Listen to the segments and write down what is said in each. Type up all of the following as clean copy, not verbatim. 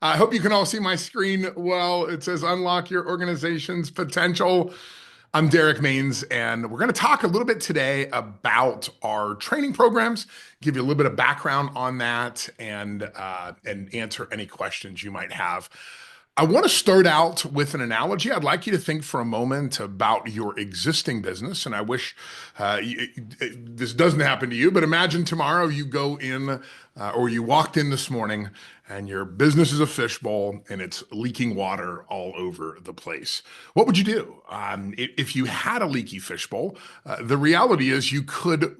I hope you can all see my screen well. It says unlock your organization's potential. I'm Derrick Maines, and we're going to talk a little bit today about our training programs, give you a little bit of background on that, and answer any questions you might have. I want to start out with an analogy. I'd like you to think for a moment about your existing business, and I wish this doesn't happen to you, but imagine tomorrow you go in or you walked in this morning and your business is a fishbowl and it's leaking water all over the place. What would you do? If you had a leaky fishbowl, the reality is you could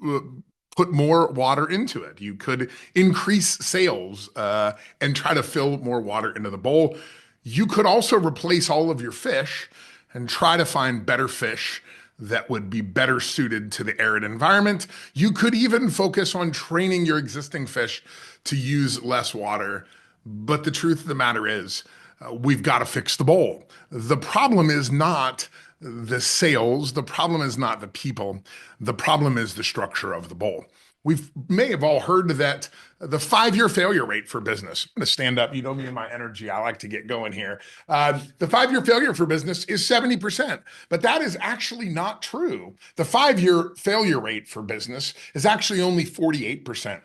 put more water into it. You could increase sales and try to fill more water into the bowl. You could also replace all of your fish and try to find better fish that would be better suited to the arid environment. You could even focus on training your existing fish to use less water. But the truth of the matter is, we've got to fix the bowl. The problem is not the sales. The problem is not the people. The problem is the structure of the bowl. We may have all heard that the 5-year failure rate for business. I'm going to stand up. You know me and my energy. I like to get going here. The 5-year failure for business is 70%, but that is actually not true. The 5-year failure rate for business is actually only 48%.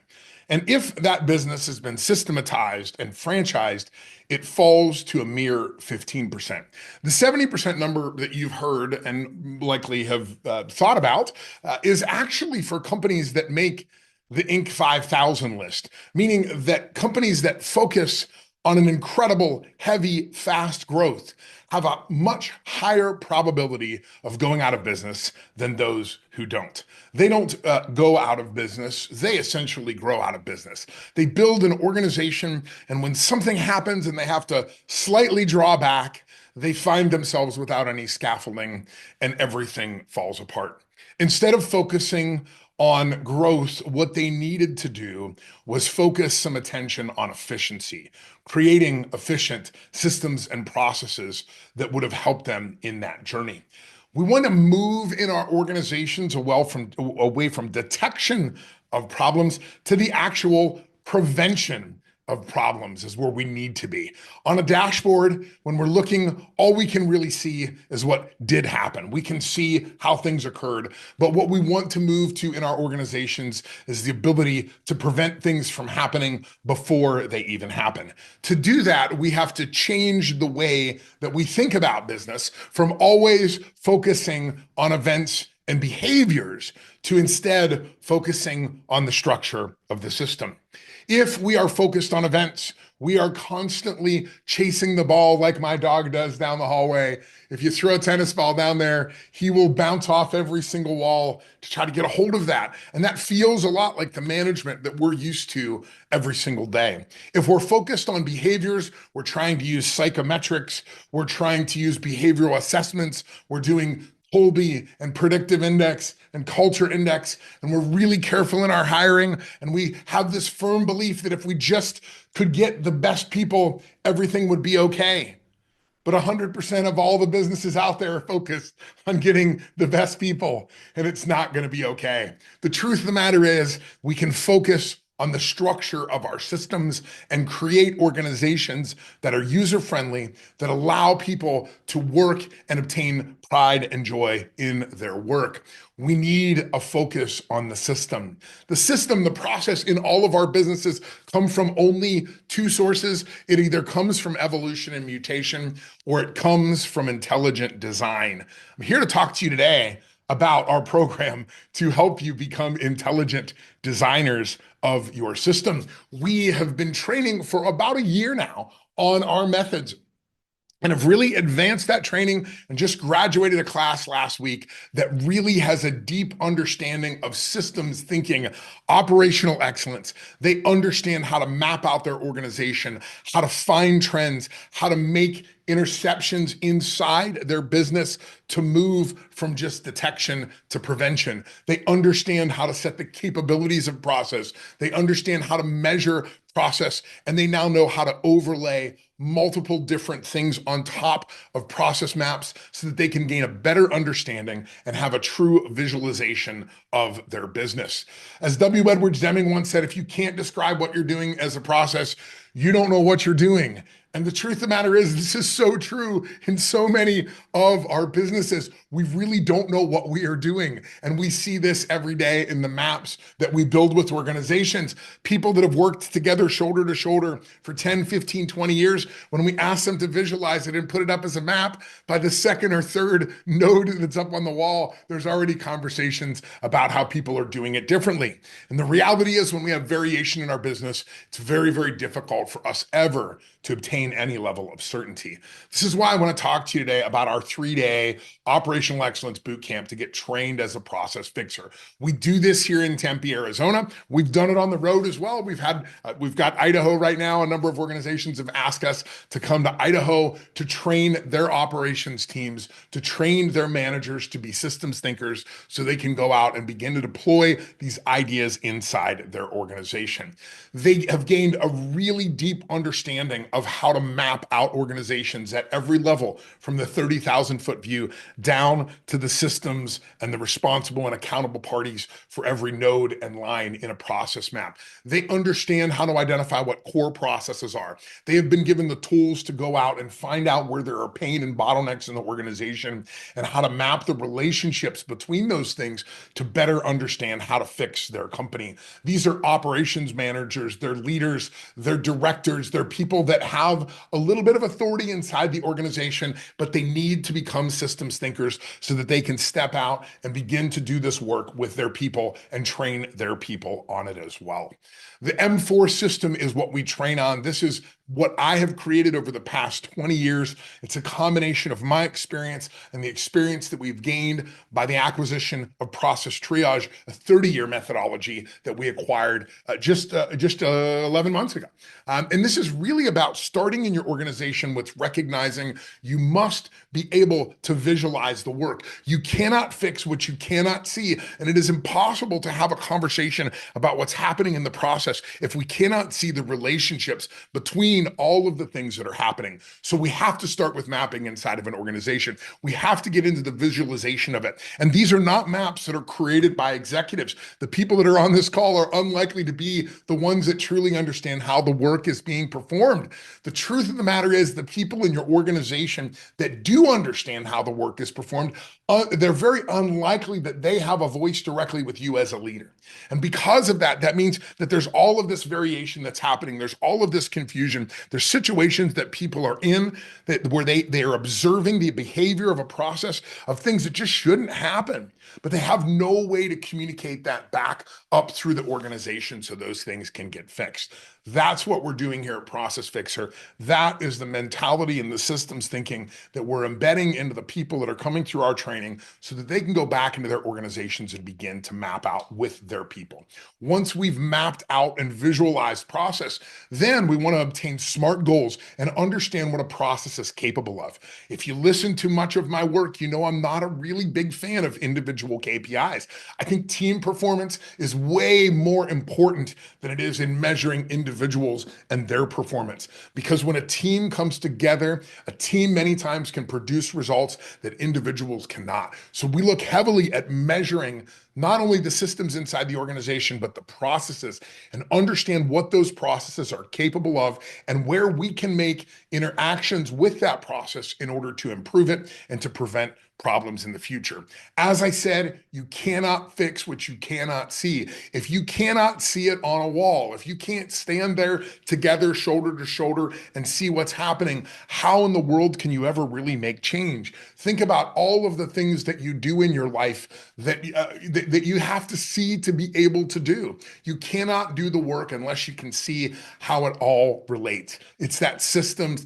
And if that business has been systematized and franchised, it falls to a mere 15%. The 70% number that you've heard and likely have thought about is actually for companies that make the Inc. 5000 list, meaning that companies that focus on an incredible, heavy, fast growth have a much higher probability of going out of business than those who don't. They don't go out of business. They essentially grow out of business. They build an organization, and when something happens and they have to slightly draw back, they find themselves without any scaffolding and everything falls apart. Instead of focusing on growth, what they needed to do was focus some attention on efficiency, creating efficient systems and processes that would have helped them in that journey. We want to move in our organizations away from detection of problems to the actual prevention of problems is where we need to be. On a dashboard, when we're looking, all we can really see is what did happen. We can see how things occurred, but what we want to move to in our organizations is the ability to prevent things from happening before they even happen. To do that, we have to change the way that we think about business from always focusing on events and behaviors to instead focusing on the structure of the system. If we are focused on events, we are constantly chasing the ball like my dog does down the hallway. If you throw a tennis ball down there, he will bounce off every single wall to try to get a hold of that. And that feels a lot like the management that we're used to every single day. If we're focused on behaviors, we're trying to use psychometrics, we're trying to use behavioral assessments, we're doing Colby and predictive index and culture index, and we're really careful in our hiring, and we have this firm belief that if we just could get the best people, everything would be okay. But 100% of all the businesses out there are focused on getting the best people, and it's not going to be okay. The truth of the matter is we can focus on the structure of our systems and create organizations that are user-friendly, that allow people to work and obtain pride and joy in their work. We need a focus on the system. The system, the process in all of our businesses come from only two sources. It either comes from evolution and mutation, or it comes from intelligent design. I'm here to talk to you today about our program to help you become intelligent designers of your system. We have been training for about a year now on our methods and have really advanced that training and just graduated a class last week that really has a deep understanding of systems thinking, operational excellence. They understand how to map out their organization, how to find trends, how to make interceptions inside their business to move from just detection to prevention. They understand how to set the capabilities of process. They understand how to measure process, and they now know how to overlay multiple different things on top of process maps so that they can gain a better understanding and have a true visualization of their business. As W. Edwards Deming once said, if you can't describe what you're doing as a process, You don't know what you're doing. And the truth of the matter is, this is so true in so many of our businesses. We really don't know what we are doing. And we see this every day in the maps that we build with organizations. People that have worked together shoulder to shoulder for 10, 15, 20 years, when we ask them to visualize it and put it up as a map, by the second or third node that's up on the wall, there's already conversations about how people are doing it differently. And the reality is, when we have variation in our business, it's very, very difficult for us ever to obtain any level of certainty. This is why I want to talk to you today about our 3-day operational excellence boot camp to get trained as a process fixer. We do this here in Tempe, Arizona. We've done it on the road as well. We've got Idaho right now. A number of organizations have asked us to come to Idaho to train their operations teams, to train their managers to be systems thinkers so they can go out and begin to deploy these ideas inside their organization. They have gained a really deep understanding of how to map out organizations at every level, from the 30,000-foot view down to the systems and the responsible and accountable parties for every node and line in a process map. They understand how to identify what core processes are. They have been given the tools to go out and find out where there are pain and bottlenecks in the organization and how to map the relationships between those things to better understand how to fix their company. These are operations managers, they're leaders, they're directors, they're people that have a little bit of authority inside the organization, but they need to become systems thinkers so that they can step out and begin to do this work with their people and train their people on it as well. The M4 system is what we train on. This is what I have created over the past 20 years. It's a combination of my experience and the experience that we've gained by the acquisition of Process Triage, a 30-year methodology that we acquired just 11 months ago. And this is really about starting in your organization with recognizing you must be able to visualize the work. You cannot fix what you cannot see, and it is impossible to have a conversation about what's happening in the process if we cannot see the relationships between all of the things that are happening. So we have to start with mapping inside of an organization. We have to get into the visualization of it. And these are not maps that are created by executives. The people that are on this call are unlikely to be the ones that truly understand how the work is being performed. The truth of the matter is, the people in your organization that do understand how the work is performed, they're very unlikely that they have a voice directly with you as a leader. And because of that, that means that there's all of this variation that's happening. There's all of this confusion. There's situations that people are in where they are observing the behavior of a process of things that just shouldn't happen, but they have no way to communicate that back up through the organization so those things can get fixed. That's what we're doing here at Process Fixer. That is the mentality and the systems thinking that we're embedding into the people that are coming through our training so that they can go back into their organizations and begin to map out with their people. Once we've mapped out and visualized process, then we want to obtain SMART goals and understand what a process is capable of. If you listen to much of my work, you know I'm not a really big fan of individual KPIs. I think team performance is way more important than it is in measuring individuals and their performance. Because when a team comes together, a team many times can produce results that individuals cannot. So we look heavily at measuring not only the systems inside the organization, but the processes, and understand what those processes are capable of and where we can make interactions with that process in order to improve it and to prevent problems in the future. As I said, you cannot fix what you cannot see. If you cannot see it on a wall, if you can't stand there together, shoulder to shoulder, and see what's happening, how in the world can you ever really make change? Think about all of the things that you do in your life that you have to see to be able to do. You cannot do the work unless you can see how it all relates. It's that systems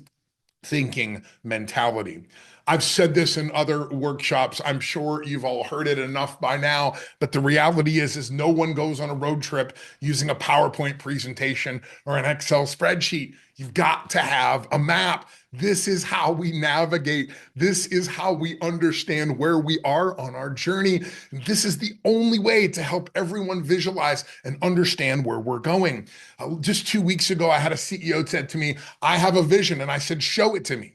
thinking mentality. I've said this in other workshops. I'm sure you've all heard it enough by now, but the reality is no one goes on a road trip using a PowerPoint presentation or an Excel spreadsheet. You've got to have a map. This is how we navigate. This is how we understand where we are on our journey. This is the only way to help everyone visualize and understand where we're going. Just 2 weeks ago, I had a CEO said to me, "I have a vision," and I said, "Show it to me."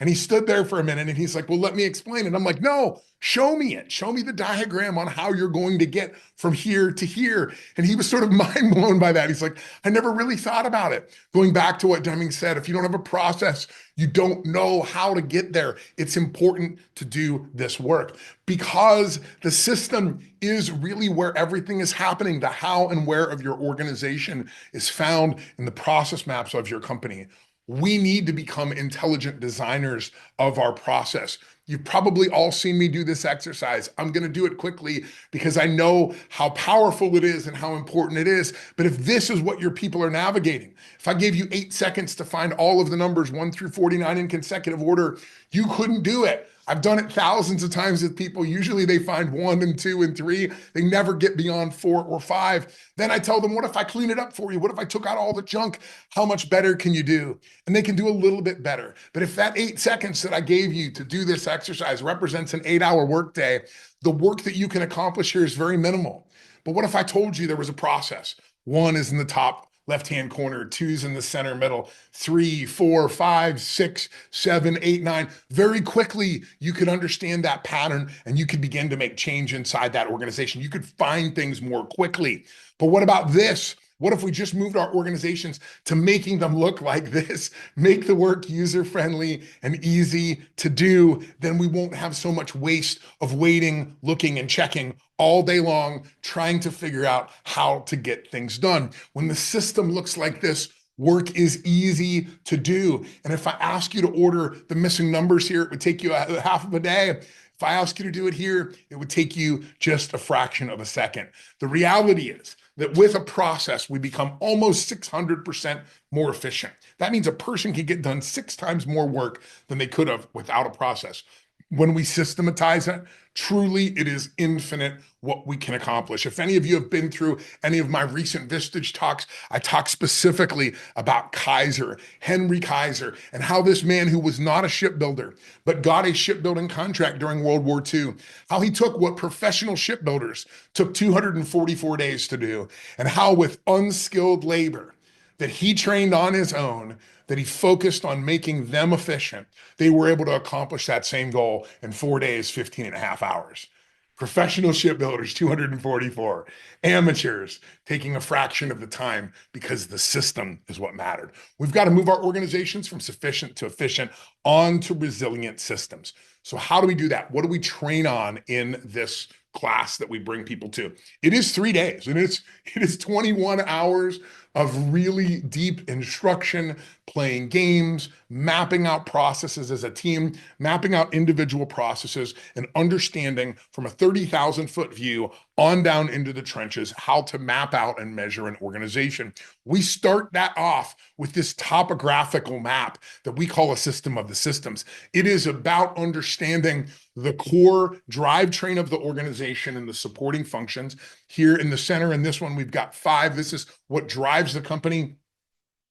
And he stood there for a minute and he's like, well, let me explain. And I'm like, no, show me it. Show me the diagram on how you're going to get from here to here. And he was sort of mind blown by that. He's like, I never really thought about it. Going back to what Deming said, if you don't have a process, you don't know how to get there. It's important to do this work because the system is really where everything is happening. The how and where of your organization is found in the process maps of your company. We need to become intelligent designers of our process. You've probably all seen me do this exercise. I'm going to do it quickly because I know how powerful it is and how important it is. But if this is what your people are navigating, if I gave you 8 seconds to find all of the numbers 1 through 49 in consecutive order, you couldn't do it. I've done it thousands of times with people. Usually they find 1 and 2 and 3. They never get beyond 4 or 5. Then I tell them, what if I clean it up for you? What if I took out all the junk? How much better can you do? And they can do a little bit better. But if that 8 seconds that I gave you to do this exercise represents an 8-hour workday, the work that you can accomplish here is very minimal. But what if I told you there was a process? 1 is in the top left-hand corner, 2's in the center middle, 3, 4, 5, 6, 7, 8, 9. Very quickly, you could understand that pattern and you could begin to make change inside that organization. You could find things more quickly. But what about this? What if we just moved our organizations to making them look like this, make the work user-friendly and easy to do? Then we won't have so much waste of waiting, looking, and checking all day long, trying to figure out how to get things done. When the system looks like this, work is easy to do. And if I ask you to order the missing numbers here, it would take you half of a day. If I ask you to do it here, it would take you just a fraction of a second. The reality is that with a process, we become almost 600% more efficient. That means a person can get done 6 times more work than they could have without a process. When we systematize it, truly it is infinite what we can accomplish. If any of you have been through any of my recent Vistage talks, I talk specifically about Kaiser, Henry Kaiser, and how this man who was not a shipbuilder, but got a shipbuilding contract during World War II, how he took what professional shipbuilders took 244 days to do, and how with unskilled labor that he trained on his own, that he focused on making them efficient, they were able to accomplish that same goal in 4 days, 15 and a half hours. Professional shipbuilders, 244. Amateurs taking a fraction of the time because the system is what mattered. We've got to move our organizations from sufficient to efficient onto resilient systems. So how do we do that? What do we train on in this class that we bring people to? It is 3 days and it is 21 hours of really deep instruction, playing games, mapping out processes as a team, mapping out individual processes, and understanding from a 30,000-foot view on down into the trenches how to map out and measure an organization. We start that off with this topographical map that we call a system of the systems. It is about understanding the core drivetrain of the organization and the supporting functions. Here in the center, in this one, we've got 5. This is what drives the company.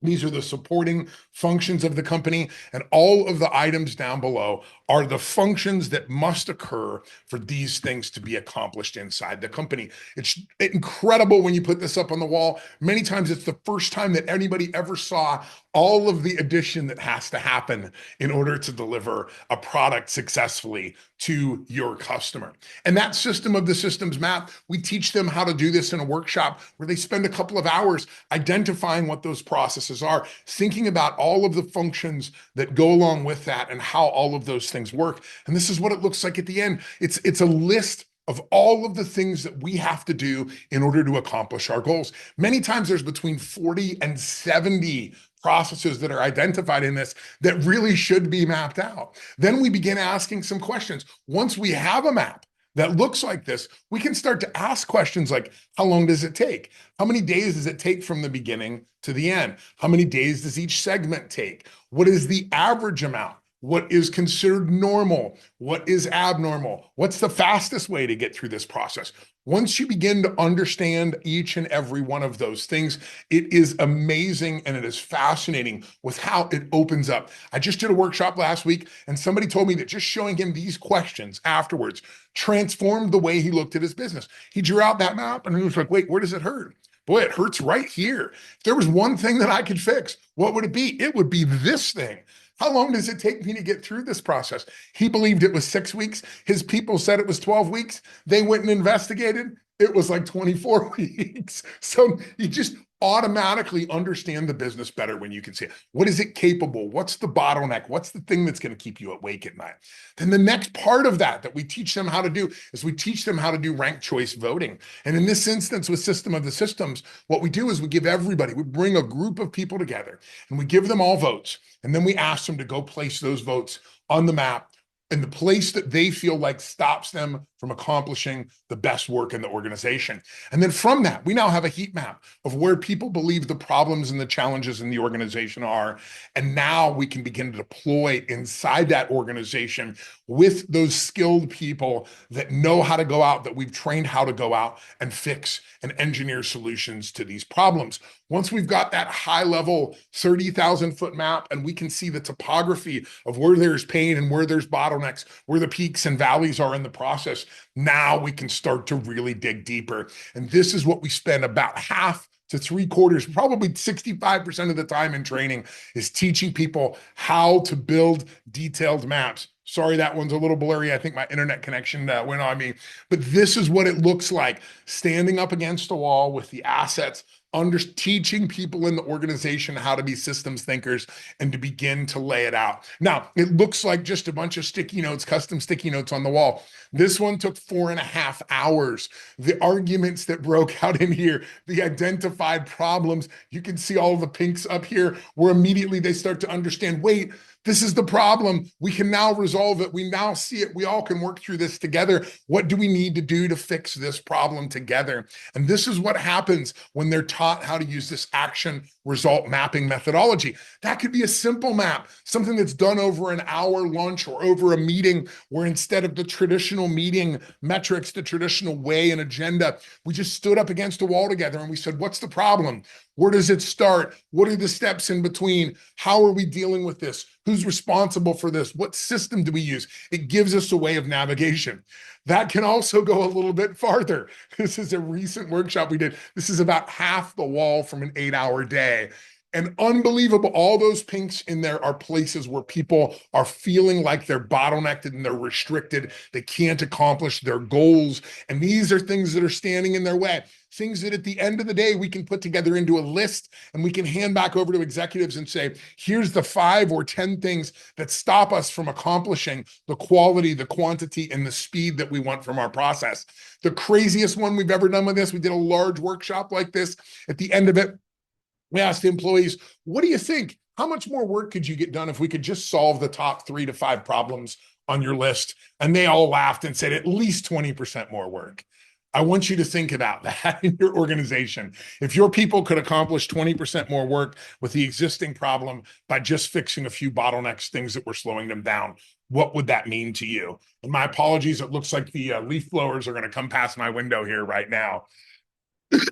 These are the supporting functions of the company, and all of the items down below are the functions that must occur for these things to be accomplished inside the company. It's incredible when you put this up on the wall. Many times it's the first time that anybody ever saw all of the addition that has to happen in order to deliver a product successfully to your customer. And that system of the systems map, we teach them how to do this in a workshop where they spend a couple of hours identifying what those processes are, thinking about all of the functions that go along with that and how all of those things work. And this is what it looks like at the end. It's a list of all of the things that we have to do in order to accomplish our goals. Many times there's between 40 and 70 processes that are identified in this that really should be mapped out. Then we begin asking some questions. Once we have a map that looks like this, we can start to ask questions like, how long does it take? How many days does it take from the beginning to the end? How many days does each segment take? What is the average amount? What is considered normal? What is abnormal? What's the fastest way to get through this process? Once you begin to understand each and every one of those things, it is amazing and it is fascinating with how it opens up. I just did a workshop last week and somebody told me that just showing him these questions afterwards transformed the way he looked at his business. He drew out that map and he was like, wait, where does it hurt? Boy, it hurts right here. If there was one thing that I could fix, what would it be? It would be this thing. How long does it take me to get through this process? He believed it was 6 weeks. His people said it was 12 weeks. They went and investigated. It was like 24 weeks. So you just automatically understand the business better when you can see it. What is it capable? What's the bottleneck? What's the thing that's going to keep you awake at night? Then the next part of that we teach them how to do is we teach them how to do ranked choice voting. And in this instance with System of the Systems, what we do is we give everybody, we bring a group of people together and we give them all votes. And then we ask them to go place those votes on the map in the place that they feel like stops them from accomplishing the best work in the organization. And then from that, we now have a heat map of where people believe the problems and the challenges in the organization are. And now we can begin to deploy inside that organization with those skilled people that know how to go out, that we've trained how to go out and fix and engineer solutions to these problems. Once we've got that high level 30,000 foot map and we can see the topography of where there's pain and where there's bottlenecks, where the peaks and valleys are in the process, now we can start to really dig deeper. And this is what we spend about half to 3/4, probably 65% of the time in training, is teaching people how to build detailed maps. Sorry, that one's a little blurry. I think my internet connection went on me. But this is what it looks like, standing up against a wall with the assets, teaching people in the organization how to be systems thinkers and to begin to lay it out. Now, it looks like just a bunch of sticky notes, custom sticky notes on the wall. This one took 4.5 hours. The arguments that broke out in here, the identified problems, you can see all the pinks up here where immediately they start to understand, wait, this is the problem. We can now resolve it. We now see it. We all can work through this together. What do we need to do to fix this problem together? And this is what happens when they're taught how to use this action result mapping methodology. That could be a simple map, something that's done over an hour lunch or over a meeting, where instead of the traditional meeting metrics, the traditional way and agenda, we just stood up against a wall together and we said, what's the problem? Where does it start? What are the steps in between? How are we dealing with this? Who's responsible for this? What system do we use? It gives us a way of navigation. That can also go a little bit farther. This is a recent workshop we did. This is about half the wall from an 8-hour day. And unbelievable, all those pinks in there are places where people are feeling like they're bottlenecked and they're restricted. They can't accomplish their goals. And these are things that are standing in their way. Things that at the end of the day, we can put together into a list and we can hand back over to executives and say, here's the 5 or 10 things that stop us from accomplishing the quality, the quantity, and the speed that we want from our process. The craziest one we've ever done with this, we did a large workshop like this. At the end of it, we asked the employees, what do you think? How much more work could you get done if we could just solve the top 3 to 5 problems on your list? And they all laughed and said, at least 20% more work. I want you to think about that in your organization. If your people could accomplish 20% more work with the existing problem by just fixing a few bottlenecks, things that were slowing them down, what would that mean to you? And my apologies, it looks like the leaf blowers are going to come past my window here right now.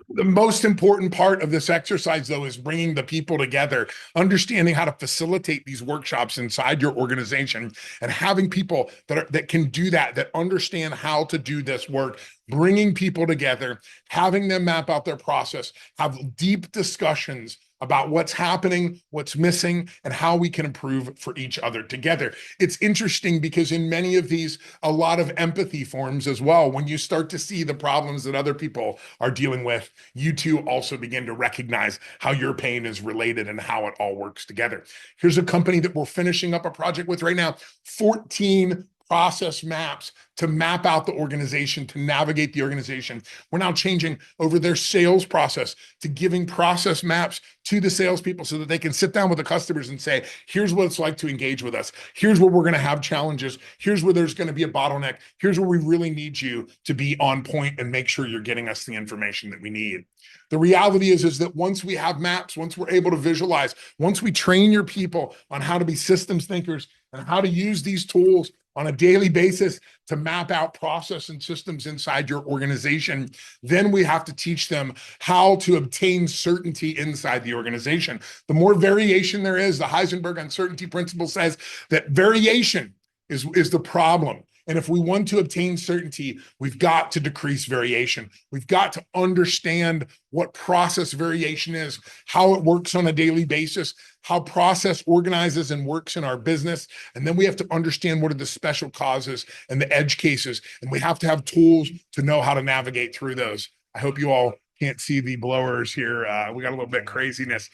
The most important part of this exercise, though, is bringing the people together, understanding how to facilitate these workshops inside your organization, and having people that can do that, that understand how to do this work, bringing people together, having them map out their process, have deep discussions about what's happening, what's missing, and how we can improve for each other together. It's interesting because in many of these, a lot of empathy forms as well. When you start to see the problems that other people are dealing with, you too also begin to recognize how your pain is related and how it all works together. Here's a company that we're finishing up a project with right now, 14 process maps to map out the organization, to navigate the organization. We're now changing over their sales process to giving process maps to the salespeople so that they can sit down with the customers and say, here's what it's like to engage with us. Here's where we're going to have challenges. Here's where there's going to be a bottleneck. Here's where we really need you to be on point and make sure you're getting us the information that we need. The reality is that once we have maps, once we're able to visualize, once we train your people on how to be systems thinkers and how to use these tools on a daily basis to map out process and systems inside your organization, then we have to teach them how to obtain certainty inside the organization. The more variation there is, the Heisenberg uncertainty principle says that variation is the problem. And if we want to obtain certainty, we've got to decrease variation. We've got to understand what process variation is, how it works on a daily basis, how process organizes and works in our business. And then we have to understand what are the special causes and the edge cases. And we have to have tools to know how to navigate through those. I hope you all can't see the blowers here. We got a little bit craziness.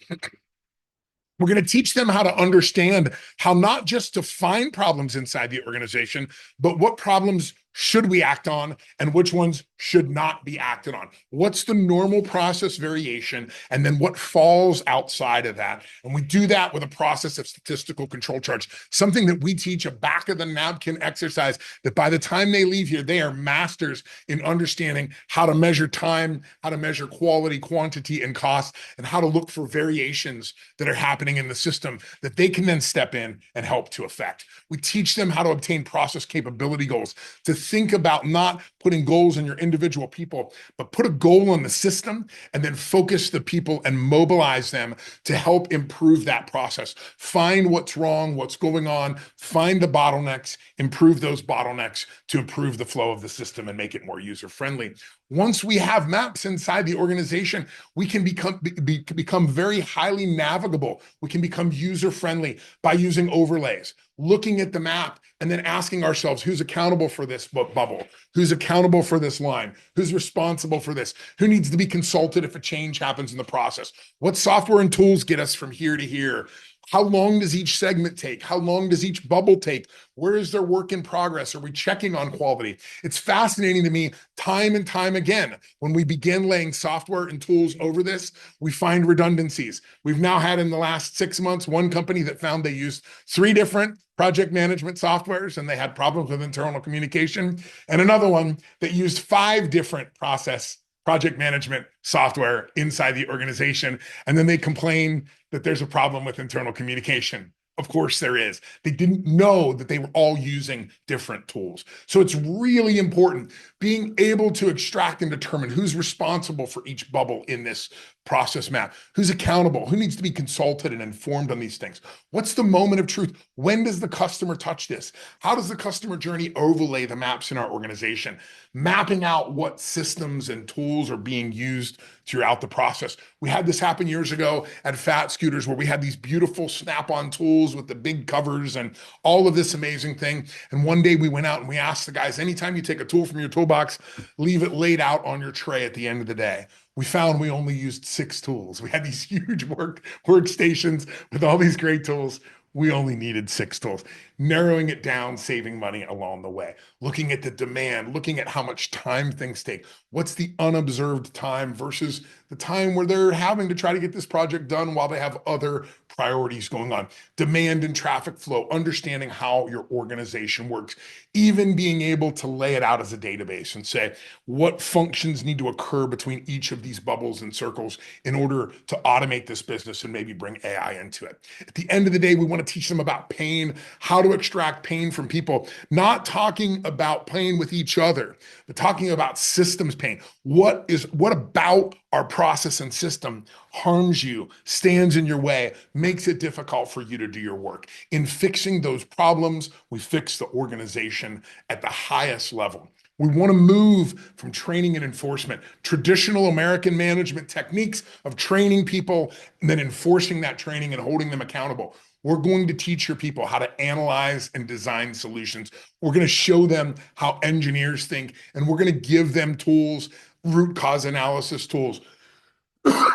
We're going to teach them how to understand how not just to find problems inside the organization, but what problems should we act on and which ones should not be acted on. What's the normal process variation, and then what falls outside of that. And we do that with a process of statistical control charts, something that we teach, a back of the napkin exercise that by the time they leave here, they are masters in understanding how to measure time, how to measure quality, quantity, and cost, and how to look for variations that are happening in the system that they can then step in and help to affect. We teach them how to obtain process capability goals, to think about not putting goals in your individual people, but put a goal on the system and then focus the people and mobilize them to help improve that process. Find what's wrong, what's going on, find the bottlenecks, improve those bottlenecks to improve the flow of the system and make it more user-friendly. Once we have maps inside the organization, we can become very highly navigable. We can become user-friendly by using overlays, looking at the map and then asking ourselves, who's accountable for this bubble? Who's accountable for this line? Who's responsible for this? Who needs to be consulted if a change happens in the process? What software and tools get us from here to here? How long does each segment take? How long does each bubble take? Where is their work in progress? Are we checking on quality? It's fascinating to me time and time again. When we begin laying software and tools over this, we find redundancies. We've now had in the last 6 months, one company that found they used 3 different project management softwares and they had problems with internal communication, and another one that used 5 different project management software inside the organization. And then they complain that there's a problem with internal communication. Of course there is. They didn't know that they were all using different tools. So it's really important being able to extract and determine who's responsible for each bubble in this process map, who's accountable, who needs to be consulted and informed on these things. What's the moment of truth? When does the customer touch this? How does the customer journey overlay the maps in our organization? Mapping out what systems and tools are being used throughout the process. We had this happen years ago at Fat Scooters where we had these beautiful snap-on tools with the big covers and all of this amazing thing. And one day we went out and we asked the guys, anytime you take a tool from your toolbox, leave it laid out on your tray at the end of the day. We found we only used 6 tools. We had these huge workstations with all these great tools. We only needed 6 tools, narrowing it down, saving money along the way, looking at the demand, looking at how much time things take. What's the unobserved time versus the time where they're having to try to get this project done while they have other priorities going on. Demand and traffic flow, understanding how your organization works, even being able to lay it out as a database and say what functions need to occur between each of these bubbles and circles in order to automate this business and maybe bring AI into it. At the end of the day, we want to teach them about pain, how to extract pain from people, not talking about pain with each other, but talking about systems pain. What about our process and system harms you, stands in your way, makes it difficult for you to do your work? In fixing those problems, we fix the organization at the highest level. We want to move from training and enforcement, traditional American management techniques of training people and then enforcing that training and holding them accountable. We're going to teach your people how to analyze and design solutions. We're going to show them how engineers think, and we're going to give them tools, root cause analysis tools,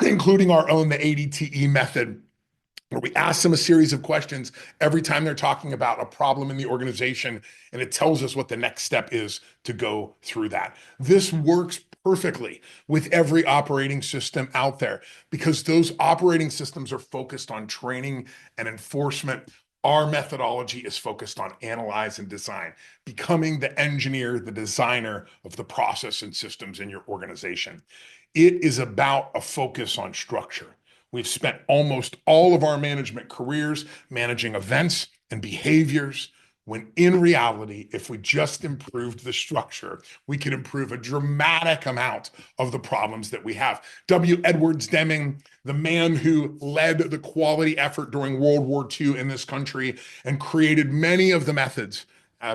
including our own, the ADTE method, where we ask them a series of questions every time they're talking about a problem in the organization, and it tells us what the next step is to go through that. This works perfectly with every operating system out there because those operating systems are focused on training and enforcement. Our methodology is focused on analyze and design, becoming the engineer, the designer of the process and systems in your organization. It is about a focus on structure. We've spent almost all of our management careers managing events and behaviors, when in reality, if we just improved the structure, we could improve a dramatic amount of the problems that we have. W. Edwards Deming, the man who led the quality effort during World War II in this country and created many of the methods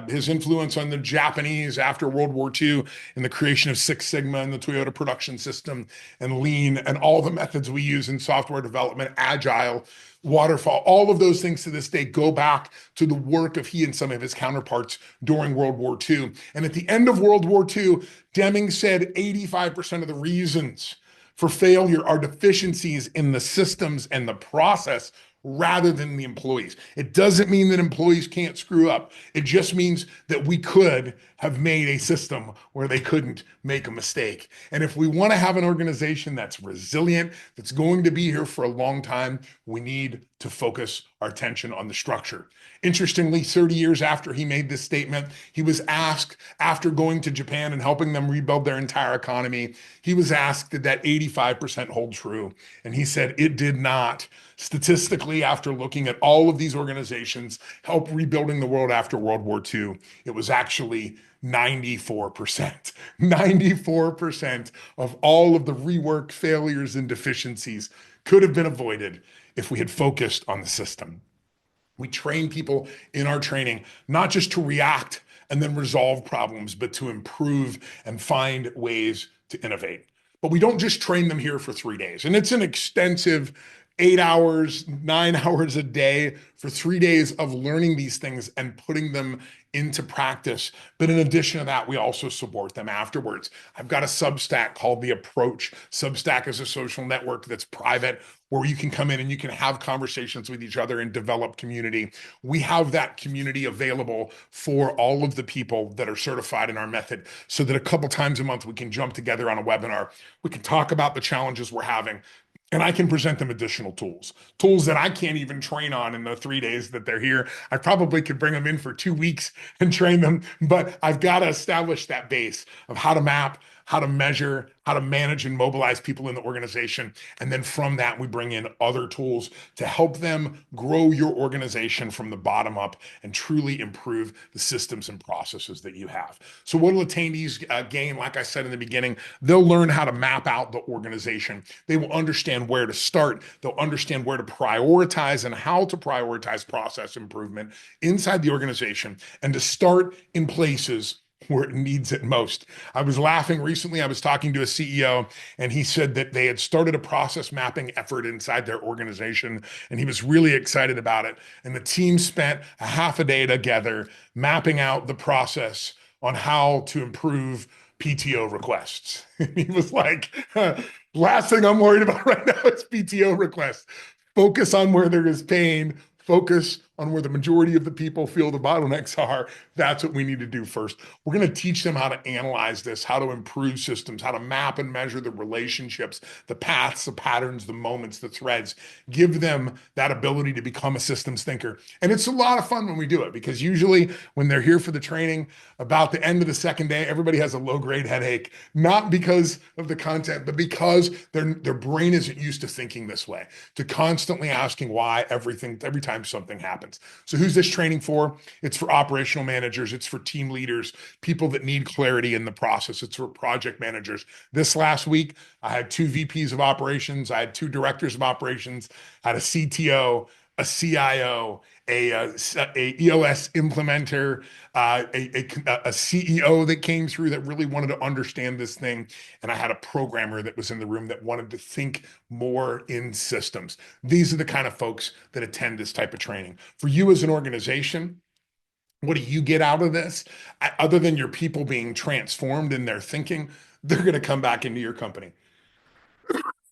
his influence on the Japanese after World War II in the creation of Six Sigma and the Toyota production system and lean and all the methods we use in software development, agile, waterfall, all of those things to this day go back to the work of he and some of his counterparts during World War II. And at the end of World War II, Deming said 85% of the reasons for failure are deficiencies in the systems and the process rather than the employees. It doesn't mean that employees can't screw up. It just means that we could have made a system where they couldn't make a mistake. And if we want to have an organization that's resilient, that's going to be here for a long time, we need to focus our attention on the structure. Interestingly, 30 years after he made this statement, he was asked, after going to Japan and helping them rebuild their entire economy, he was asked, did that 85% hold true? And he said, it did not. Statistically, after looking at all of these organizations help rebuilding the world after World War II, it was actually 94%. 94% of all of the rework failures and deficiencies could have been avoided if we had focused on the system. We train people in our training, not just to react and then resolve problems, but to improve and find ways to innovate. But we don't just train them here for 3 days. And it's an extensive 8 hours, 9 hours a day for 3 days of learning these things and putting them into practice. But in addition to that, we also support them afterwards. I've got a Substack called The Approach. Substack is a social network that's private where you can come in and you can have conversations with each other and develop community. We have that community available for all of the people that are certified in our method so that a couple times a month we can jump together on a webinar. We can talk about the challenges we're having. And I can present them additional tools that I can't even train on in the 3 days that they're here. I probably could bring them in for 2 weeks and train them, but I've got to establish that base of how to map, how to measure, how to manage and mobilize people in the organization. And then from that, we bring in other tools to help them grow your organization from the bottom up and truly improve the systems and processes that you have. So what will attendees gain? Like I said in the beginning, they'll learn how to map out the organization. They will understand where to start. They'll understand where to prioritize and how to prioritize process improvement inside the organization and to start in places where it needs it most. I was laughing recently. I was talking to a CEO and he said that they had started a process mapping effort inside their organization and he was really excited about it. And the team spent a half a day together mapping out the process on how to improve PTO requests. He was like, last thing I'm worried about right now is PTO requests. Focus on where there is pain. Focus on where the majority of the people feel the bottlenecks are. That's what we need to do first. We're going to teach them how to analyze this, how to improve systems, how to map and measure the relationships, the paths, the patterns, the moments, the threads. Give them that ability to become a systems thinker. And it's a lot of fun when we do it because usually when they're here for the training, about the end of the second day, everybody has a low-grade headache, not because of the content, but because their brain isn't used to thinking this way, to constantly asking why every time something happens. So who's this training for? It's for operational managers. It's for team leaders, people that need clarity in the process. It's for project managers. This last week, I had 2 VPs of operations. I had 2 directors of operations. I had a CTO, a CIO, a EOS implementer, a CEO that came through that really wanted to understand this thing. And I had a programmer that was in the room that wanted to think more in systems. These are the kind of folks that attend this type of training. For you as an organization, what do you get out of this? Other than your people being transformed in their thinking, they're going to come back into your company.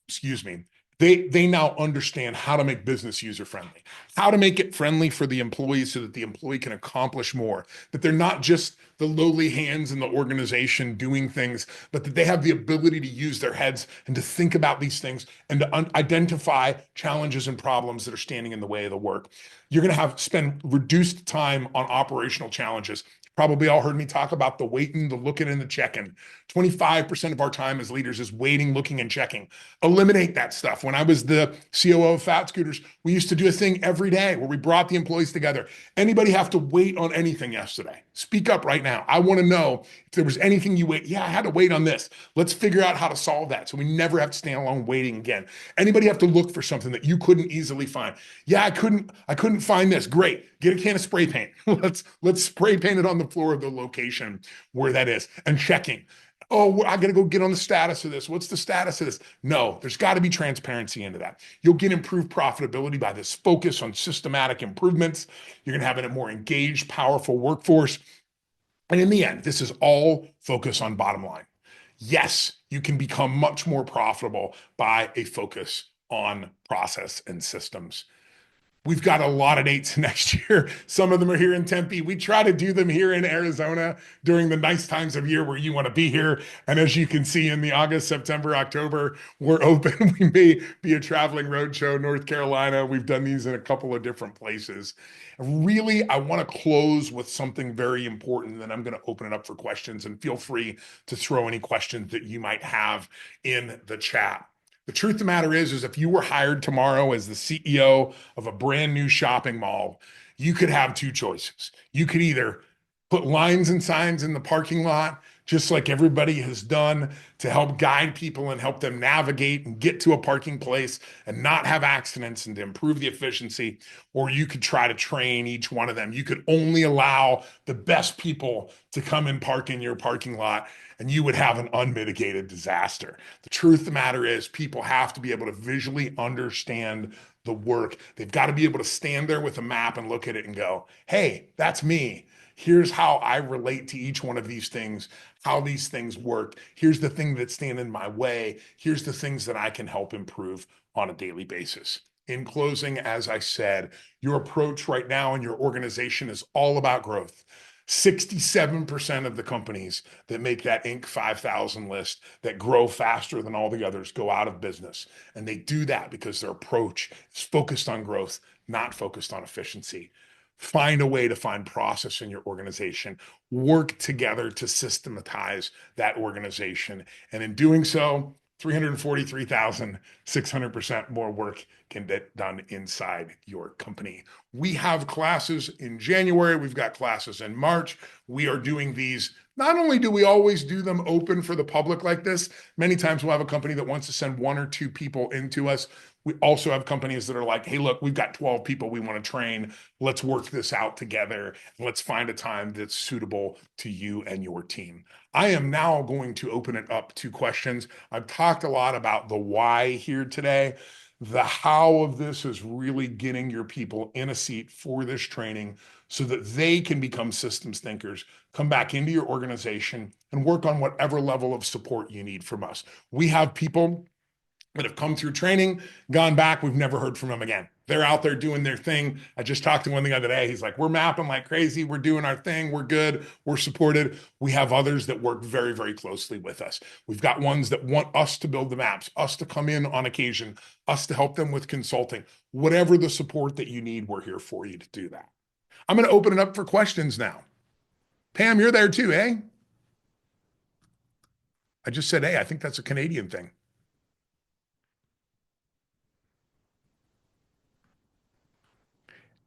Excuse me. They now understand how to make business user friendly, how to make it friendly for the employees so that the employee can accomplish more, that they're not just the lowly hands in the organization doing things, but that they have the ability to use their heads and to think about these things and to identify challenges and problems that are standing in the way of the work. You're going to spend reduced time on operational challenges. Probably all heard me talk about the waiting, the looking, and the checking. 25% of our time as leaders is waiting, looking, and checking. Eliminate that stuff. When I was the COO of Fat Scooters, we used to do a thing every day where we brought the employees together. Anybody have to wait on anything yesterday? Speak up right now. I want to know if there was anything you wait. Yeah, I had to wait on this. Let's figure out how to solve that so we never have to stand alone waiting again. Anybody have to look for something that you couldn't easily find? Yeah, I couldn't find this. Great. Get a can of spray paint. Let's spray paint it on the floor of the location where that is, and checking. Oh, I got to go get on the status of this. What's the status of this? No, there's got to be transparency into that. You'll get improved profitability by this focus on systematic improvements. You're going to have a more engaged, powerful workforce. And in the end, this is all focus on bottom line. Yes, you can become much more profitable by a focus on process and systems. We've got a lot of dates next year. Some of them are here in Tempe. We try to do them here in Arizona during the nice times of year where you want to be here. And as you can see in the August, September, October, we're open. We may be a traveling roadshow, North Carolina. We've done these in a couple of different places. Really, I want to close with something very important. Then I'm going to open it up for questions, and feel free to throw any questions that you might have in the chat. The truth of the matter is if you were hired tomorrow as the CEO of a brand new shopping mall, you could have two choices. You could either put lines and signs in the parking lot, just like everybody has done to help guide people and help them navigate and get to a parking place and not have accidents and to improve the efficiency, or you could try to train each one of them. You could only allow the best people to come and park in your parking lot, and you would have an unmitigated disaster. The truth of the matter is people have to be able to visually understand the work. They've got to be able to stand there with a map and look at it and go, hey, that's me. Here's how I relate to each one of these things, how these things work. Here's the thing that's standing in my way. Here's the things that I can help improve on a daily basis. In closing, as I said, your approach right now in your organization is all about growth. 67% of the companies that make that Inc. 5000 list that grow faster than all the others go out of business. And they do that because their approach is focused on growth, not focused on efficiency. Find a way to find process in your organization. Work together to systematize that organization. And in doing so, 343,600% more work can get done inside your company. We have classes in January. We've got classes in March. We are doing these. Not only do we always do them open for the public like this, many times we'll have a company that wants to send one or two people into us. We also have companies that are like, hey, look, we've got 12 people we want to train. Let's work this out together. Let's find a time that's suitable to you and your team. I am now going to open it up to questions. I've talked a lot about the why here today. The how of this is really getting your people in a seat for this training so that they can become systems thinkers, come back into your organization and work on whatever level of support you need from us. We have people that have come through training, gone back, we've never heard from them again. They're out there doing their thing. I just talked to one the other day. He's like, we're mapping like crazy. We're doing our thing. We're good. We're supported. We have others that work very, very closely with us. We've got ones that want us to build the maps, us to come in on occasion, us to help them with consulting. Whatever the support that you need, we're here for you to do that. I'm going to open it up for questions now. Pam, you're there too, eh? I just said, hey, I think that's a Canadian thing.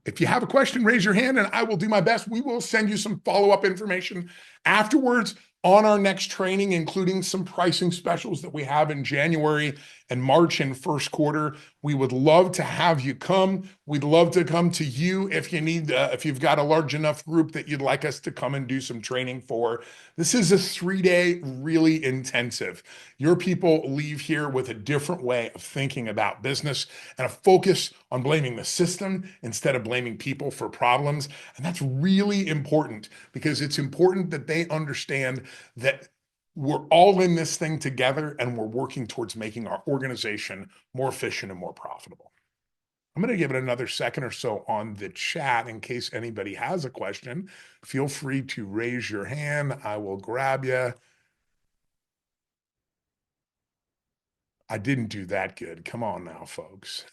If you have a question, raise your hand and I will do my best. We will send you some follow-up information afterwards on our next training, including some pricing specials that we have in January and March and first quarter. We would love to have you come. We'd love to come to you if you need, if you've got a large enough group that you'd like us to come and do some training for. This is a 3-day, really intensive. Your people leave here with a different way of thinking about business and a focus on blaming the system instead of blaming people for problems. And that's really important because it's important that they understand that we're all in this thing together and we're working towards making our organization more efficient and more profitable. I'm going to give it another second or so on the chat in case anybody has a question. Feel free to raise your hand. I will grab you. I didn't do that good. Come on now, folks.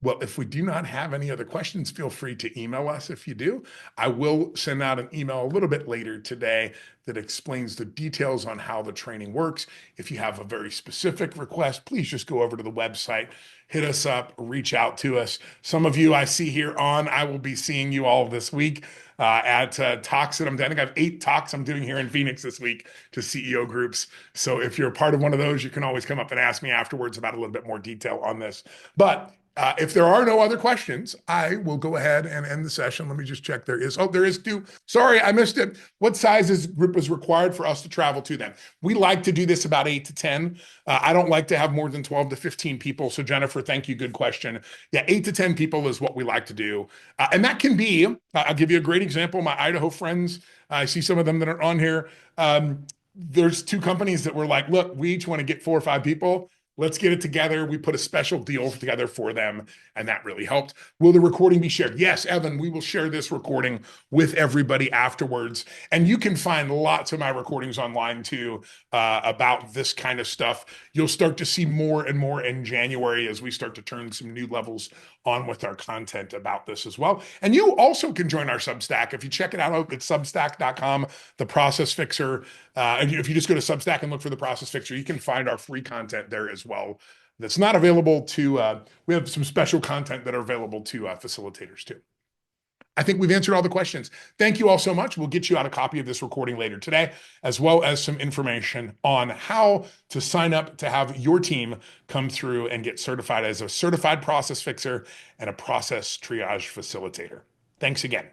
Well, if we do not have any other questions, feel free to email us if you do. I will send out an email a little bit later today that explains the details on how the training works. If you have a very specific request, please just go over to the website, hit us up, reach out to us. Some of you I see here on, I will be seeing you all this week. at talks that I'm doing. I think I have 8 talks I'm doing here in Phoenix this week to CEO groups. So if you're a part of one of those, you can always come up and ask me afterwards about a little bit more detail on this. But if there are no other questions, I will go ahead and end the session. Let me just check. There is. Oh, there is two. Sorry, I missed it. What size group is required for us to travel to them? We like to do this about 8 to 10. I don't like to have more than 12 to 15 people. So Jennifer, thank you. Good question. Yeah, 8 to 10 people is what we like to do. And that can be, I'll give you a great example. My Idaho friends, I see some of them that are on here. There's 2 companies that were like, look, we each want to get 4 or 5 people. Let's get it together. We put a special deal together for them, and that really helped. Will the recording be shared? Yes, Evan, we will share this recording with everybody afterwards. And you can find lots of my recordings online too about this kind of stuff. You'll start to see more and more in January as we start to turn some new levels on with our content about this as well. And you also can join our Substack. If you check it out at substack.com, the process fixer. And if you just go to Substack and look for the process fixer, you can find our free content there as well. That's not available to, we have some special content that are available to facilitators too. I think we've answered all the questions. Thank you all so much. We'll get you out a copy of this recording later today, as well as some information on how to sign up to have your team come through and get certified as a certified process fixer and a process triage facilitator. Thanks again.